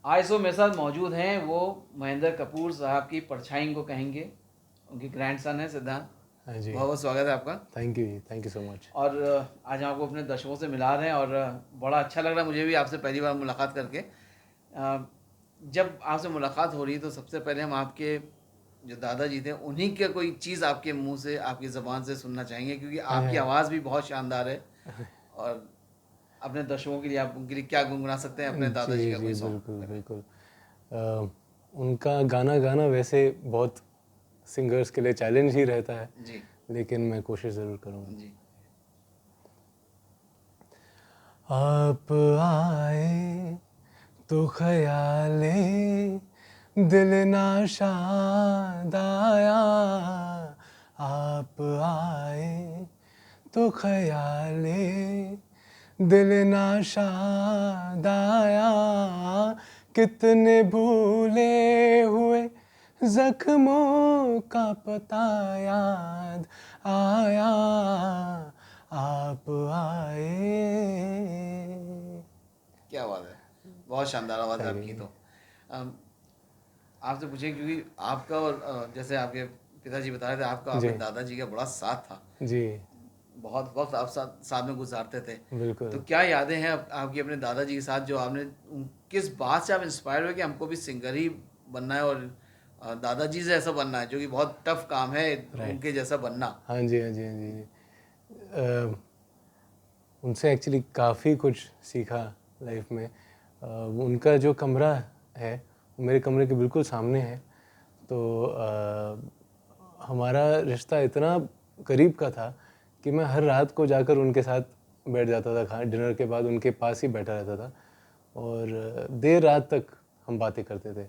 आज जो मेरे साथ मौजूद हैं वो महेंद्र कपूर साहब की परछाई को कहेंगे, उनके ग्रैंडसन हैं सिद्धांत। हाँ जी। बहुत बहुत स्वागत है आपका। Thank you so much. और आज हम आपको अपने दर्शकों से मिला रहे हैं और बड़ा अच्छा लग रहा है मुझे भी आपसे पहली बार मुलाकात करके। जब आपसे मुलाकात हो रही है तो सबसे पहले हम आपके जो दादाजी थे उन्हीं के कोई चीज़ आपके मुंह से, आपकी ज़बान से सुनना चाहेंगे, क्योंकि आपकी आवाज़ भी बहुत शानदार है। और अपने दर्शकों के लिए आप उनके लिए क्या गुनगुना सकते हैं अपने दादाजी जी का कोई जी, बिल्कुल सॉन्ग? बिल्कुल। उनका गाना गाना वैसे बहुत सिंगर्स के लिए चैलेंज ही रहता है, जी लेकिन मैं कोशिश ज़रूर करूँगा। जी। आप आए तो ख्याले दिल नाशाद आया, आप आए तो ख्याले दिल नाशाद आया, कितने भूले हुए जख्मों का पता याद आया, आप आए। क्या बात है, बहुत शानदार आवाज़ है थैंक आपकी। यू। तो अम, आपसे पूछे, क्योंकि आपका और जैसे आपके पिताजी बता रहे थे, आपका जी आपके दादाजी का बड़ा साथ था। जी, बहुत वक्त आप साथ साथ में गुजारते थे। तो बिल्कुल। क्या यादें हैं आपकी अपने दादाजी के साथ, जो आपने किस बात से आप इंस्पायर हुए कि हमको भी सिंगर ही बनना है और दादाजी से ऐसा बनना है, जो कि बहुत टफ काम है राइट। उनके जैसा बनना? हाँ जी, हाँ जी, हाँ जी। अ, उनसे एक्चुअली काफ़ी कुछ सीखा लाइफ में। उनका जो कमरा है वो मेरे कमरे के बिल्कुल सामने है। तो हमारा रिश्ता इतना करीब का था कि मैं हर रात को जाकर उनके साथ बैठ जाता था, खा डिनर के बाद उनके पास ही बैठा रहता था और देर रात तक हम बातें करते थे।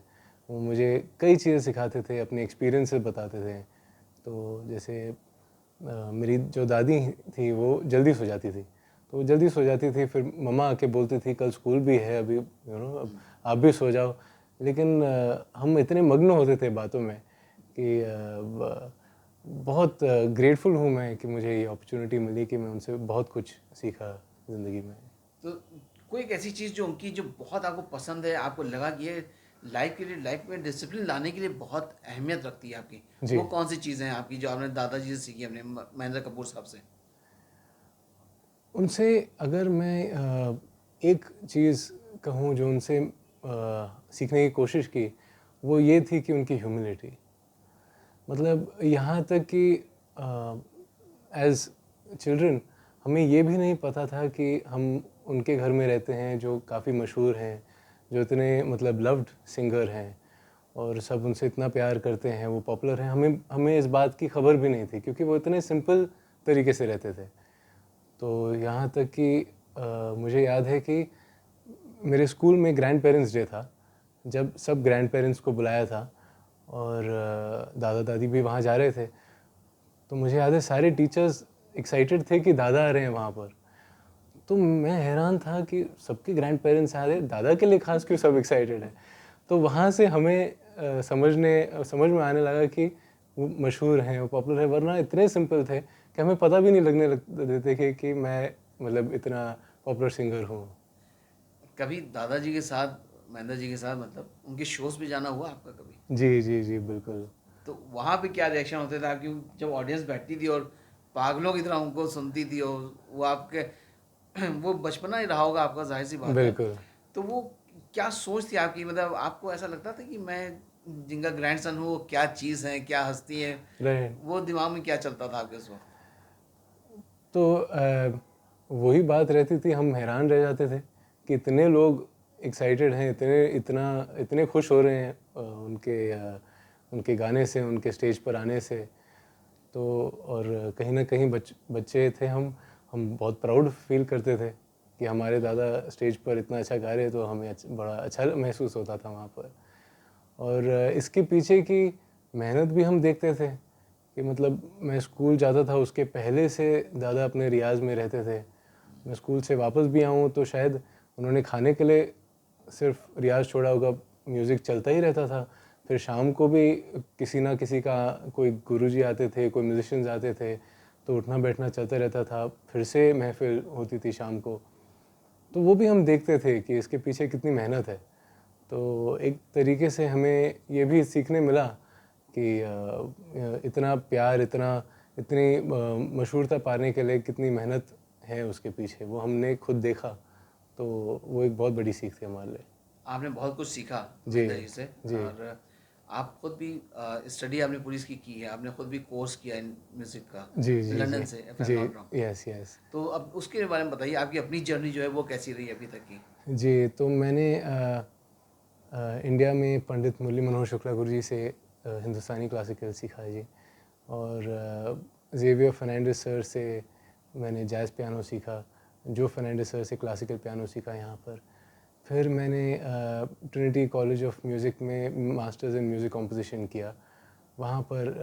वो मुझे कई चीज़ें सिखाते थे, अपने एक्सपीरियंसेस बताते थे। तो जैसे मेरी जो दादी थी वो जल्दी सो जाती थी, तो वो जल्दी सो जाती थी, फिर मम्मा आके बोलती थी कल स्कूल भी है अभी, अब आप भी सो जाओ। लेकिन हम इतने मग्न होते थे बातों में कि बहुत ग्रेटफुल हूँ मैं कि मुझे ये अपॉर्चुनिटी मिली कि मैं उनसे बहुत कुछ सीखा ज़िंदगी में। तो कोई एक ऐसी चीज़ जो उनकी जो बहुत आपको पसंद है, आपको लगा कि ये लाइफ के लिए, लाइफ में डिसिप्लिन लाने के लिए बहुत अहमियत रखती है आपकी, जी, वो कौन सी चीज़ें हैं आपकी जो आपने दादाजी से सीखी, अपने महेंद्र कपूर साहब से? उनसे अगर मैं एक चीज़ कहूँ जो उनसे सीखने की कोशिश की, वो ये थी कि उनकी ह्यूमिलिटी। मतलब यहाँ तक कि एज़ चिल्ड्रन हमें ये भी नहीं पता था कि हम उनके घर में रहते हैं जो काफ़ी मशहूर हैं, जो इतने मतलब लव्ड सिंगर हैं और सब उनसे इतना प्यार करते हैं, वो पॉपुलर हैं। हमें हमें इस बात की खबर भी नहीं थी क्योंकि वो इतने सिंपल तरीके से रहते थे। तो यहाँ तक कि मुझे याद है कि मेरे स्कूल में ग्रैंड पेरेंट्स डे था, जब सब ग्रैंड पेरेंट्स को बुलाया था और दादा दादी भी वहाँ जा रहे थे। तो मुझे याद है सारे टीचर्स एक्साइटेड थे कि दादा आ रहे हैं वहाँ पर। तो मैं हैरान था कि सबके ग्रैंड पेरेंट्स आ रहे हैं, दादा के लिए खास क्यों सब एक्साइटेड हैं। तो वहाँ से हमें समझ में आने लगा कि वो मशहूर हैं, वो पॉपुलर है, वरना इतने सिंपल थे कि हमें पता भी नहीं लगने देते कि मैं मतलब इतना पॉपुलर सिंगर हूँ। कभी दादाजी के साथ, महेंद्र जी के साथ, मतलब उनके शोज़ पे जाना हुआ आपका कभी? जी जी जी, बिल्कुल। तो वहाँ पे क्या रिएक्शन होते थे आपकी, जब ऑडियंस बैठती थी और पागलों की तरह उनको सुनती थी, और वो आपके वो बचपना ही रहा होगा आपका, जाहिर सी बात है। बिल्कुल। तो वो क्या सोच थी आपकी, मतलब आपको ऐसा लगता था कि मैं जिनका ग्रैंडसन हूँ वो क्या चीज़ है, क्या हस्ती है? राइट। वो दिमाग में क्या चलता था आपके उस वक्त? तो वही बात रहती थी, हम हैरान रह जाते थे कि इतने लोग एक्साइटेड हैं, इतने खुश हो रहे हैं उनके गाने से, उनके स्टेज पर आने से। तो और कहीं ना कहीं बच्चे थे हम बहुत प्राउड फील करते थे कि हमारे दादा स्टेज पर इतना अच्छा गा रहे, तो हमें बड़ा अच्छा महसूस होता था वहाँ पर। और इसके पीछे की मेहनत भी हम देखते थे कि मतलब मैं स्कूल जाता था उसके पहले से दादा अपने रियाज़ में रहते थे। मैं स्कूल से वापस भी आऊँ तो शायद उन्होंने खाने के लिए सिर्फ रियाज़ छोड़ा होगा, म्यूज़िक चलता ही रहता था। फिर शाम को भी किसी ना किसी का, कोई गुरुजी आते थे, कोई म्यूजिशियंस आते थे, तो उठना बैठना चलता रहता था। फिर से महफ़िल होती थी शाम को। तो वो भी हम देखते थे कि इसके पीछे कितनी मेहनत है। तो एक तरीके से हमें ये भी सीखने मिला कि इतना प्यार, इतनी मशहूरता पाने के लिए कितनी मेहनत है उसके पीछे, वो हमने खुद देखा। तो वो एक बहुत बड़ी सीख थी हमारे लिए। आपने बहुत कुछ सीखा जी, महेंद्र जी से। जी। और आप खुद भी स्टडी आपने पुलिस की है, आपने खुद भी कोर्स किया है म्यूज़िक का जी, जी, London ji. Say, if I am जी, नॉट रॉन्ग। Yes, yes. तो अब उसके बारे में बताइए, आपकी अपनी जर्नी जो है वो कैसी रही अभी तक की? जी, तो मैंने इंडिया में पंडित मुरली मनोहर शुक्ला गुरु जी से हिंदुस्तानी क्लासिकल सीखा है जी। और ज़ेवियर फर्नांडिस सर से मैंने जैज़ पियानो सीखा। जो फर्नांडिस सर से क्लासिकल पियानो सीखा यहाँ पर। फिर मैंने ट्रिनिटी कॉलेज ऑफ म्यूज़िक में मास्टर्स इन म्यूज़िक कॉम्पोजिशन किया। वहाँ पर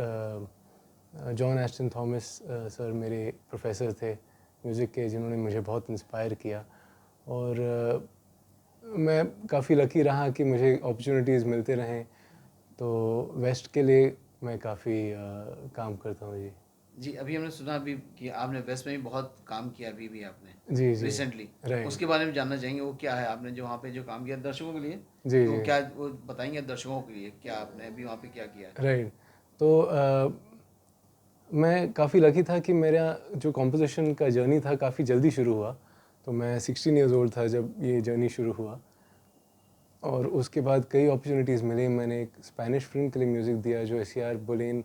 जॉन एस्टन थॉमस सर मेरे प्रोफेसर थे म्यूज़िक के, जिन्होंने मुझे बहुत इंस्पायर किया। और मैं काफ़ी लकी रहा कि मुझे अपॉर्चुनिटीज़ मिलते रहें। तो वेस्ट के लिए मैं काफ़ी काम करता हूँ जी। जी, अभी हमने सुना अभी कि आपने वेस्ट में भी बहुत काम किया अभी भी आपने जी, जी। रिसेंटली। राइट। उसके बारे में जानना चाहेंगे, वो क्या है आपने जो वहाँ पे जो काम किया दर्शकों के लिए? जी, तो जी। क्या वो बताएंगे दर्शकों के लिए, क्या आपने अभी वहाँ पे क्या किया है? राइट। तो मैं काफ़ी लकी था कि मेरा जो कॉम्पोजिशन का जर्नी था काफ़ी जल्दी शुरू हुआ। तो मैं 16 इयर्स ओल्ड था जब ये जर्नी शुरू हुआ। और उसके बाद कई अपॉर्चुनिटीज़ मिली। मैंने एक स्पेनिश फ़िल्म के लिए म्यूज़िक दिया, जो एस.ए.आर. बोलेन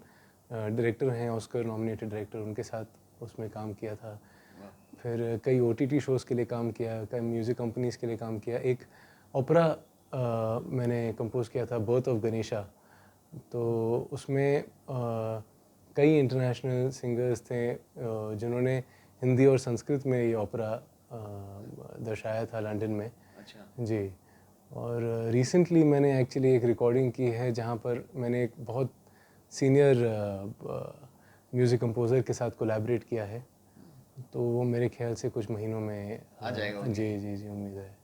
डायरेक्टर हैं, ऑस्कर नॉमिनेटेड डायरेक्टर, उनके साथ उसमें काम किया था। वाह! फिर कई ओटीटी शोज़ के लिए काम किया, कई म्यूज़िक कंपनीज़ के लिए काम किया। एक ओपेरा मैंने कंपोज़ किया था, बर्थ ऑफ गणेशा। तो उसमें कई इंटरनेशनल सिंगर्स थे जिन्होंने हिंदी और संस्कृत में ये ओपेरा दर्शाया था लंदन में। अच्छा। जी। और रिसेंटली मैंने एक्चुअली एक रिकॉर्डिंग की है जहाँ पर मैंने एक बहुत सीनियर म्यूज़िक कंपोज़र के साथ कोलैबोरेट किया है। तो वो मेरे ख्याल से कुछ महीनों में आ जाएगा ओके। जी, जी, जी, उम्मीद है।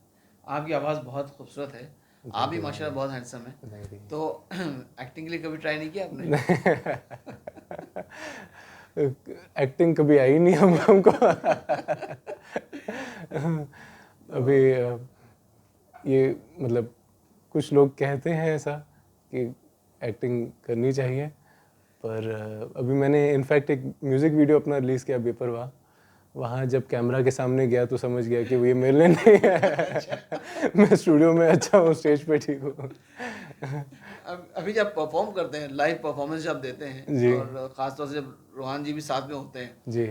आपकी आवाज़ बहुत खूबसूरत है। आप थैंक भी यू, माशाल्लाह थैंक बहुत हैंडसम हैं। You, thank you. तो एक्टिंग के लिए कभी ट्राई नहीं किया आपने? एक्टिंग कभी आई नहीं हमको। तो अभी ये मतलब कुछ लोग कहते हैं ऐसा कि एक्टिंग करनी चाहिए, पर अभी मैंने इनफैक्ट एक म्यूज़िक वीडियो अपना रिलीज़ किया, बेपरवाह। वहाँ जब कैमरा के सामने गया तो समझ गया कि वो ये मेरे लिए नहीं है। मैं स्टूडियो में अच्छा हूँ, स्टेज पे ठीक हूँ। अब अभी जब परफॉर्म करते हैं, लाइव परफॉर्मेंस जब देते हैं जी, और ख़ास तौर से जब रोहान जी भी साथ में होते हैं, जी।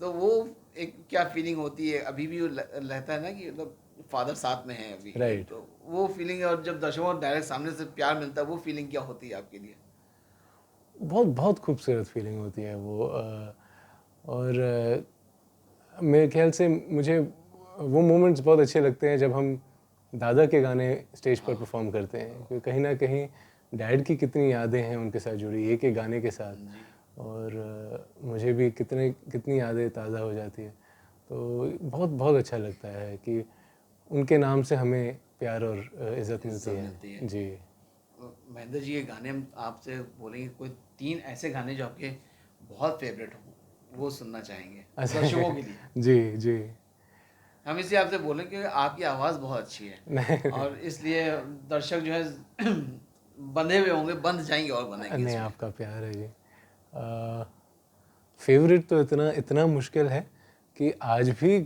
तो वो एक क्या फीलिंग होती है? अभी भी वो रहता है ना कि मतलब फादर साथ में है अभी, राइट। तो वो फीलिंग है। और जब दर्शकों को डायरेक्ट सामने से प्यार मिलता है, वो फीलिंग क्या होती है आपके लिए? बहुत बहुत खूबसूरत फीलिंग होती है वो। और मेरे ख्याल से मुझे वो मोमेंट्स बहुत अच्छे लगते हैं जब हम दादा के गाने स्टेज पर हाँ। परफॉर्म करते हैं, क्योंकि कहीं ना कहीं डैड की कितनी यादें हैं उनके साथ जुड़ी, एक एक गाने के साथ। जी। और मुझे भी कितनी यादें ताज़ा हो जाती है। तो बहुत बहुत अच्छा लगता है कि उनके नाम से हमें प्यार और इज़्ज़त मिलती इज्जत है। मिलती है। जी। महेंद्र जी, ये गाने हम आपसे बोलेंगे, कोई 3 ऐसे गाने जो आपके बहुत फेवरेट हों, वो सुनना चाहेंगे दर्शकों के लिए। जी, जी। हम इसलिए आपसे बोलें कि आपकी आवाज़ बहुत अच्छी है, और इसलिए दर्शक जो है बंधे हुए होंगे, बंध जाएंगे और बंधेंगे नहीं, इसमें। आपका प्यार है जी। फेवरेट तो इतना इतना मुश्किल है कि आज भी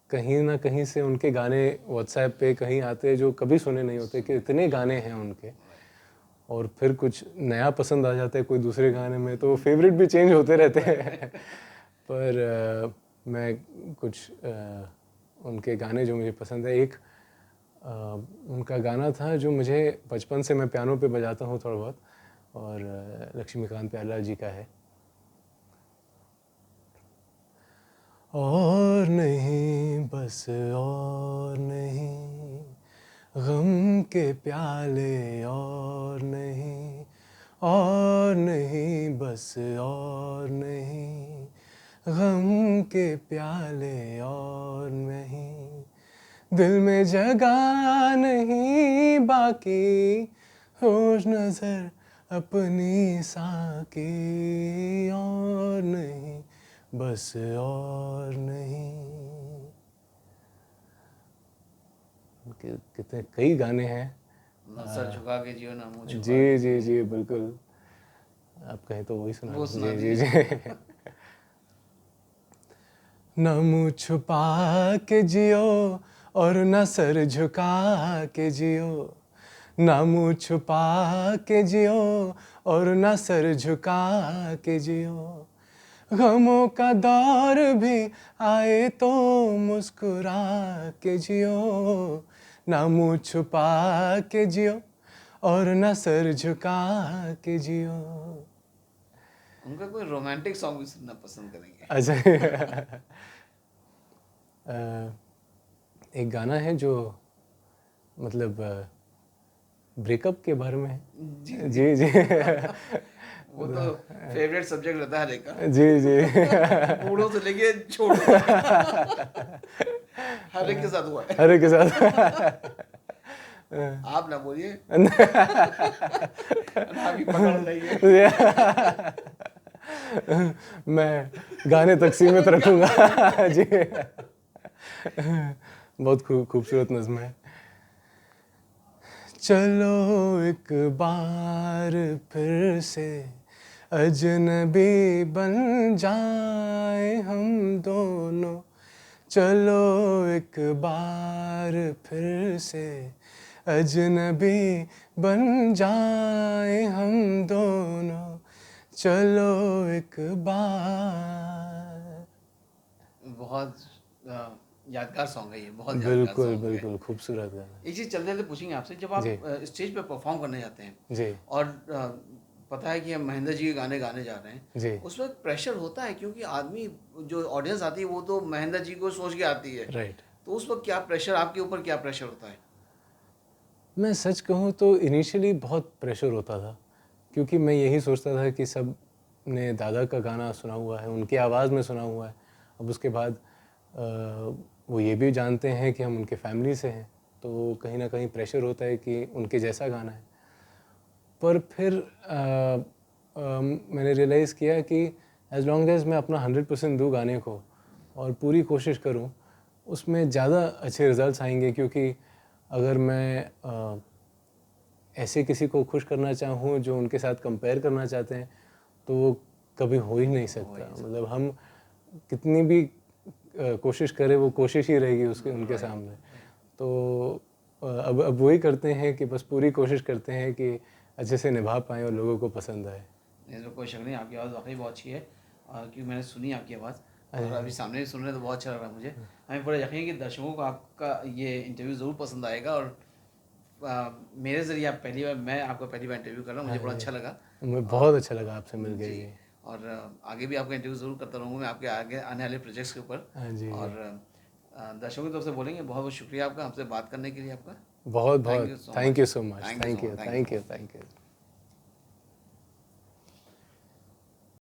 कहीं ना कहीं से उनके गाने व्हाट्सएप पे कहीं आते हैं जो कभी सुने नहीं होते, कि इतने गाने हैं उनके। और फिर कुछ नया पसंद आ जाता है कोई दूसरे गाने में, तो फेवरेट भी चेंज होते रहते हैं। पर मैं कुछ उनके गाने जो मुझे पसंद है, एक उनका गाना था जो मुझे बचपन से, मैं पियानो पे बजाता हूँ थोड़ा बहुत, और लक्ष्मीकांत प्यारेलाल जी का है। और नहीं बस और नहीं, गम के प्याले और नहीं, और नहीं बस और नहीं, गम के प्याले और नहीं, दिल में जगह नहीं बाकी, रोज नजर अपनी साकी, और नहीं बस और नहीं। कितने कई गाने हैं ना सर झुका के जियो ना मुंह छुपा जी के जी जी बिल्कुल। आप कहें तो वही सुना वो दो। सुना जी जी दीजिए। जी। न मुँह छुपा के जियो और न सर झुका के जियो, ना मुँह छुपा के जियो और ना सर झुका के जियो। गमों का दौर भी आए तो मुस्कुरा के जियो, ना मुँह छुपा के जियो और ना सर झुका के जियो। उनका कोई रोमांटिक सॉन्ग भी सुनना पसंद करेंगे? अच्छा। एक गाना है जो मतलब ब्रेकअप के बारे में है। जी जी जी। वो तो फेवरेट सब्जेक्ट रहता है हर एक का, जी जी। बूढ़ों से लेके छोटों तक हर एक के साथ हुआ है। हर एक के साथ। आप ना बोलिए, आप ही पकड़ रही है। मैं गाने तक सीमित रखूंगा। जी। बहुत खूबसूरत नज़्म है। चलो एक बार फिर से अजनबी बन जाए हम दोनों, चलो एक बार फिर से अजनबी बन जाए हम दोनों, चलो एक बार। बहुत यादगार सॉन्ग है ये, बहुत यादगार बिल्कुल सॉन्ग है। बिल्कुल खूबसूरत गाना। एक चीज़ चलते चलते पूछेंगे आपसे, जब जी आप स्टेज पे परफॉर्म करने जाते हैं जी और पता है कि हम महेंद्र जी के गाने गाने जा रहे हैं, जी। उसमें प्रेशर होता है क्योंकि आदमी, जो ऑडियंस आती है वो तो महेंद्र जी को सोच के आती है, राइट। तो उस वक्त क्या प्रेशर, आपके ऊपर क्या प्रेशर होता है? मैं सच कहूँ तो इनिशियली बहुत प्रेशर होता था, क्योंकि मैं यही सोचता था कि सब ने दादा का गाना सुना हुआ है, उनकी आवाज़ में सुना हुआ है। अब उसके बाद वो ये भी जानते हैं कि हम उनके फैमिली से हैं, तो कहीं ना कहीं प्रेशर होता है कि उनके जैसा गाना है। पर फिर मैंने रियलाइज़ किया कि एज लॉन्ग एज मैं अपना 100% दूँ गाने को और पूरी कोशिश करूँ, उसमें ज़्यादा अच्छे रिजल्ट्स आएंगे। क्योंकि अगर मैं ऐसे किसी को खुश करना चाहूँ जो उनके साथ कंपेयर करना चाहते हैं, तो वो कभी हो ही नहीं सकता। मतलब हम कितनी भी कोशिश करें, वो कोशिश ही रहेगी उसके उनके सामने। तो अब वही करते हैं कि बस पूरी कोशिश करते हैं कि अच्छे से निभा पाएँ और लोगों को पसंद आए। इसमें कोई शक नहीं, आपकी आवाज़ वाकई बहुत अच्छी है, क्योंकि मैंने सुनी आपकी आवाज़ और अरे अभी सामने भी सुन रहे हैं तो बहुत अच्छा लग रहा है मुझे। हमें पूरा यकीन है कि दर्शकों को आपका ये इंटरव्यू ज़रूर पसंद आएगा, और मेरे ज़रिए आप पहली बार, मैं आपका पहली बार इंटरव्यू कर रहा हूँ, मुझे बड़ा अच्छा लगा। मुझे बहुत अच्छा लगा आपसे मिल के। जी, जी और आगे भी आपका इंटरव्यू ज़रूर करता रहूँगा मैं, आपके आगे आने वाले प्रोजेक्ट्स के ऊपर। हाँ जी जी। और दर्शकों की तरफ से बोलेंगे बहुत बहुत शुक्रिया आपका, हमसे बात करने के लिए आपका। बहुत थैंक बहुत you so thank much. You so much. Thank you so thank you much. Thank you thank so you much. Thank you.